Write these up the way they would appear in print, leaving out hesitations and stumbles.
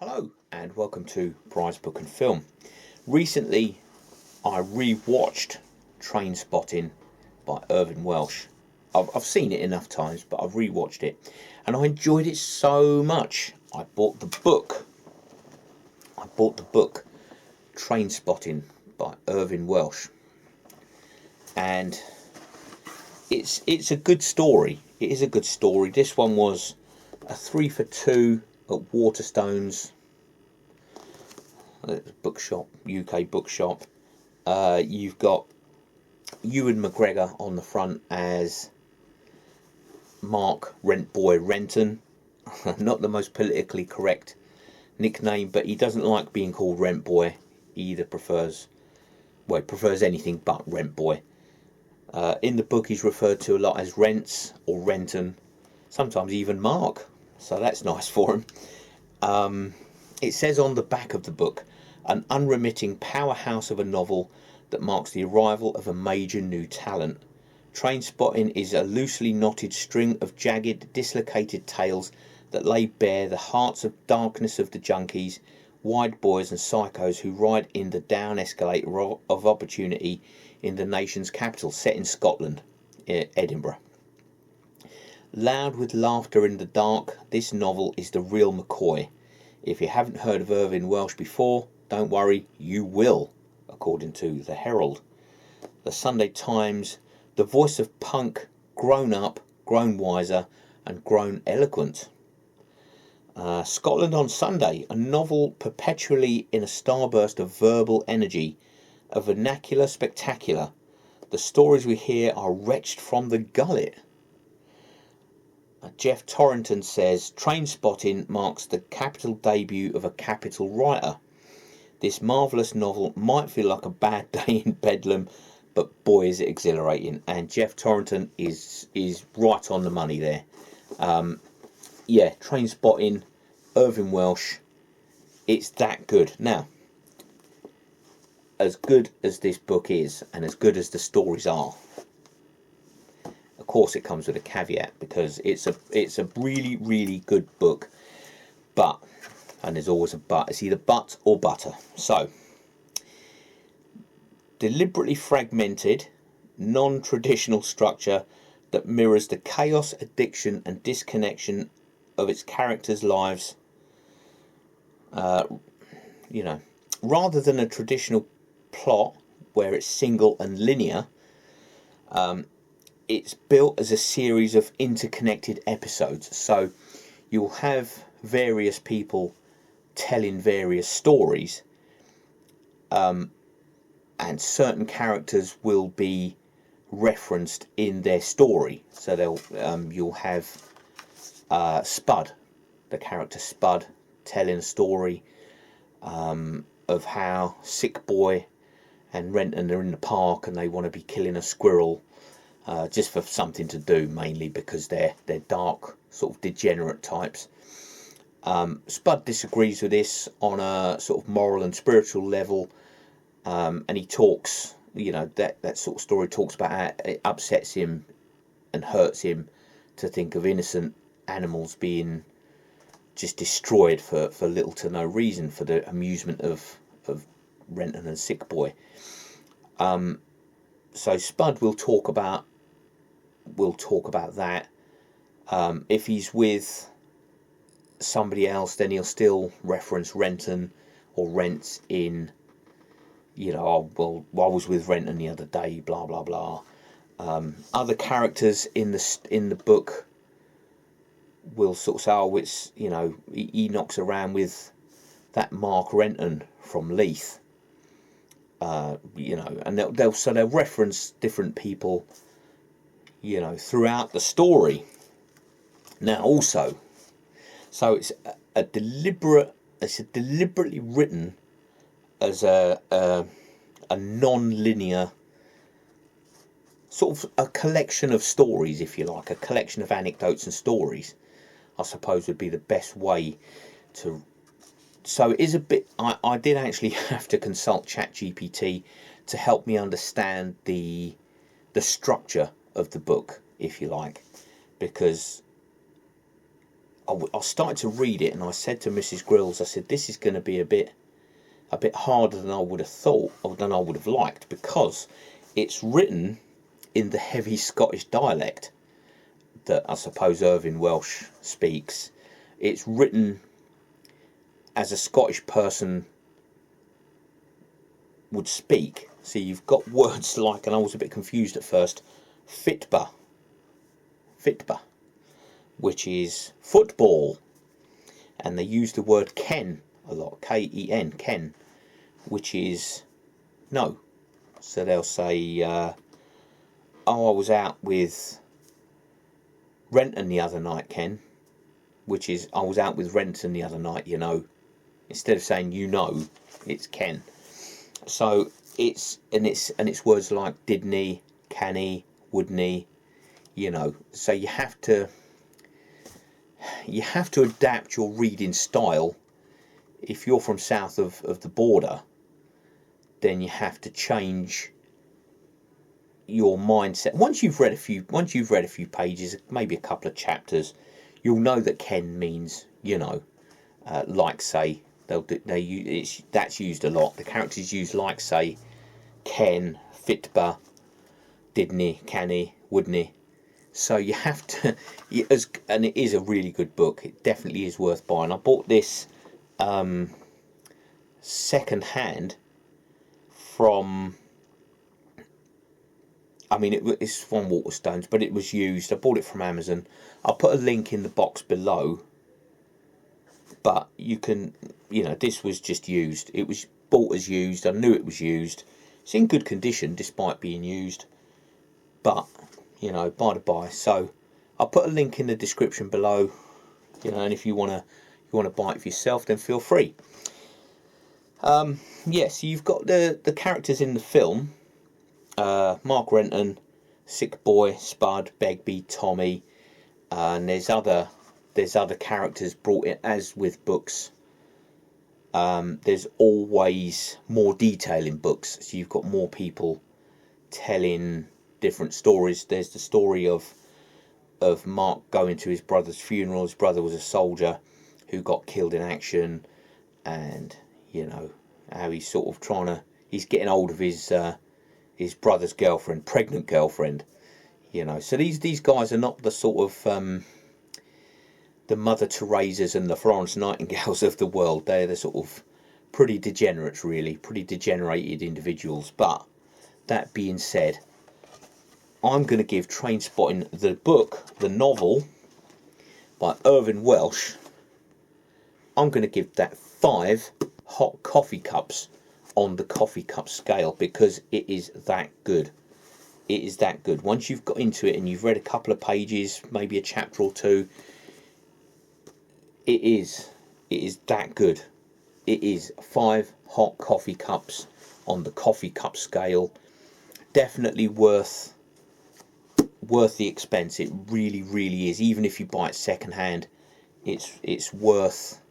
Hello and welcome to Prize Book and Film. Recently I re-watched Trainspotting by Irvine Welsh. I've seen it enough times, but I've re-watched it and I enjoyed it so much. I bought the book Trainspotting by Irvine Welsh, and it's a good story. It is a good story. This one was a 3 for 2 at Waterstones bookshop, UK bookshop. You've got Ewan McGregor on the front as Mark Renton. Not the most politically correct nickname, but he doesn't like being called Rent Boy. He either prefers anything but Rent Boy. In the book he's referred to a lot as Rents or Renton, sometimes even Mark, so that's nice for him. It says on the back of the book, an unremitting powerhouse of a novel that marks the arrival of a major new talent. Trainspotting is a loosely knotted string of jagged, dislocated tales that lay bare the hearts of darkness of the junkies, wide boys and psychos who ride in the down escalator of opportunity in the nation's capital, set in Scotland, Edinburgh. Loud with laughter in the dark, this novel is the real McCoy. If you haven't heard of Irvine Welsh before, don't worry, you will, according to the Herald. The Sunday Times, the voice of punk, grown up, grown wiser, and grown eloquent. Scotland on Sunday, a novel perpetually in a starburst of verbal energy, a vernacular spectacular. The stories we hear are retched from the gullet. Jeff Torrington says, Trainspotting marks the capital debut of a capital writer. This marvellous novel might feel like a bad day in Bedlam, but boy is it exhilarating. And Jeff Torrington is right on the money there. Trainspotting, Irvine Welsh, it's that good. Now, as good as this book is, and as good as the stories are, of course it comes with a caveat, because it's a really, really good book, but, and there's always a but, it's either but or butter. So, deliberately fragmented, non-traditional structure that mirrors the chaos, addiction and disconnection of its characters' lives, rather than a traditional plot where it's single and linear. It's built as a series of interconnected episodes, so you'll have various people telling various stories, and certain characters will be referenced in their story. So you'll have Spud, the character Spud, telling a story of how Sick Boy and Renton are in the park and they want to be killing a squirrel. Just for something to do, mainly because they're dark, sort of degenerate types. Spud disagrees with this on a sort of moral and spiritual level, and he talks, that sort of story talks about how it upsets him and hurts him to think of innocent animals being just destroyed for little to no reason, for the amusement of Renton and Sick Boy. So Spud will talk about that. If he's with somebody else, then he'll still reference Renton or Rents in, I was with Renton the other day, blah blah blah. Other characters in the book will sort of say, he knocks around with that Mark Renton from Leith. And they'll reference different people, throughout the story. Now, also, so it's deliberately written as a non-linear sort of a collection of stories, if you like, a collection of anecdotes and stories, I suppose would be the best way to. So it is a bit. I did actually have to consult ChatGPT to help me understand the structure of the book, if you like, because I started to read it, and I said to Mrs. Grills, I said, this is going to be a bit harder than I would have thought, or than I would have liked, because it's written in the heavy Scottish dialect that I suppose Irvine Welsh speaks. It's written as a Scottish person would speak. So you've got words like, and I was a bit confused at first, fitba, which is football, and they use the word ken a lot, K-E-N, ken, which is no. So they'll say, oh, I was out with Renton the other night, Ken, which is, I was out with Renton the other night, you know. Instead of saying you know, it's Ken. So it's words like didn't he, can he, wouldn't he, you know. So you have to adapt your reading style. If you're from south of the border, then you have to change your mindset. Once you've read a few pages, maybe a couple of chapters, you'll know that ken means, you know, like say. That's used a lot. The characters use like say, ken, fitba, didn't he, can he, wouldn't he. So you have to, and it is a really good book. It definitely is worth buying. I bought this second hand from, I mean, it's from Waterstones, but it was used. I bought it from Amazon. I'll put a link in the box below. But you can, you know, this was just used. It was bought as used. I knew it was used. It's in good condition despite being used. But, you know, by the by. So I'll put a link in the description below. You know, and if you wanna buy it for yourself, then feel free. Yeah, so you've got the characters in the film. Mark Renton, Sick Boy, Spud, Begbie, Tommy, and there's other characters brought in, as with books. There's always more detail in books, so you've got more people telling different stories. There's the story of Mark going to his brother's funeral. His brother was a soldier who got killed in action, and you know how he's sort of he's getting hold of his brother's girlfriend, pregnant girlfriend. You know, so these guys are not the sort of the Mother Teresas and the Florence Nightingales of the world. They're the sort of pretty degenerates, really, pretty degenerated individuals. But that being said, I'm going to give Trainspotting, the book, the novel by Irvine Welsh, I'm going to give that 5 hot coffee cups on the coffee cup scale, because it is that good. It is that good. Once you've got into it and you've read a couple of pages, maybe a chapter or two, it is that good. It is 5 hot coffee cups on the coffee cup scale. Definitely worth the expense. It really, really is. Even if you buy it second hand, it's worth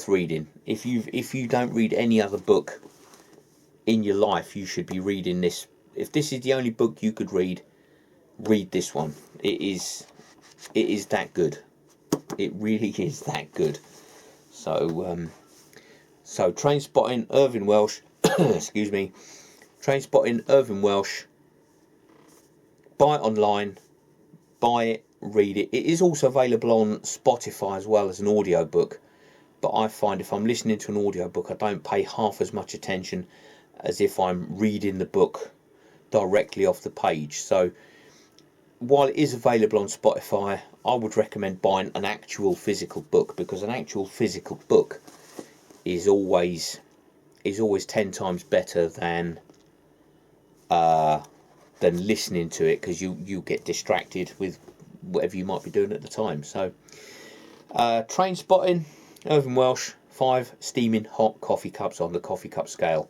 reading. If you don't read any other book in your life, you should be reading this. If this is the only book you could read this one. It is that good. It really is that good. So Trainspotting, Irvine Welsh. Excuse me. Trainspotting, Irvine Welsh. Buy it online. Buy it. Read it. It is also available on Spotify as well as an audiobook. But I find if I'm listening to an audiobook, I don't pay half as much attention as if I'm reading the book directly off the page. So while it is available on Spotify, I would recommend buying an actual physical book, because an actual physical book is always 10 times better than listening to it, because you get distracted with whatever you might be doing at the time. So Trainspotting, Irvine Welsh, 5 steaming hot coffee cups on the coffee cup scale.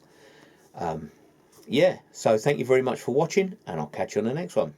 Yeah, so thank you very much for watching, and I'll catch you on the next one.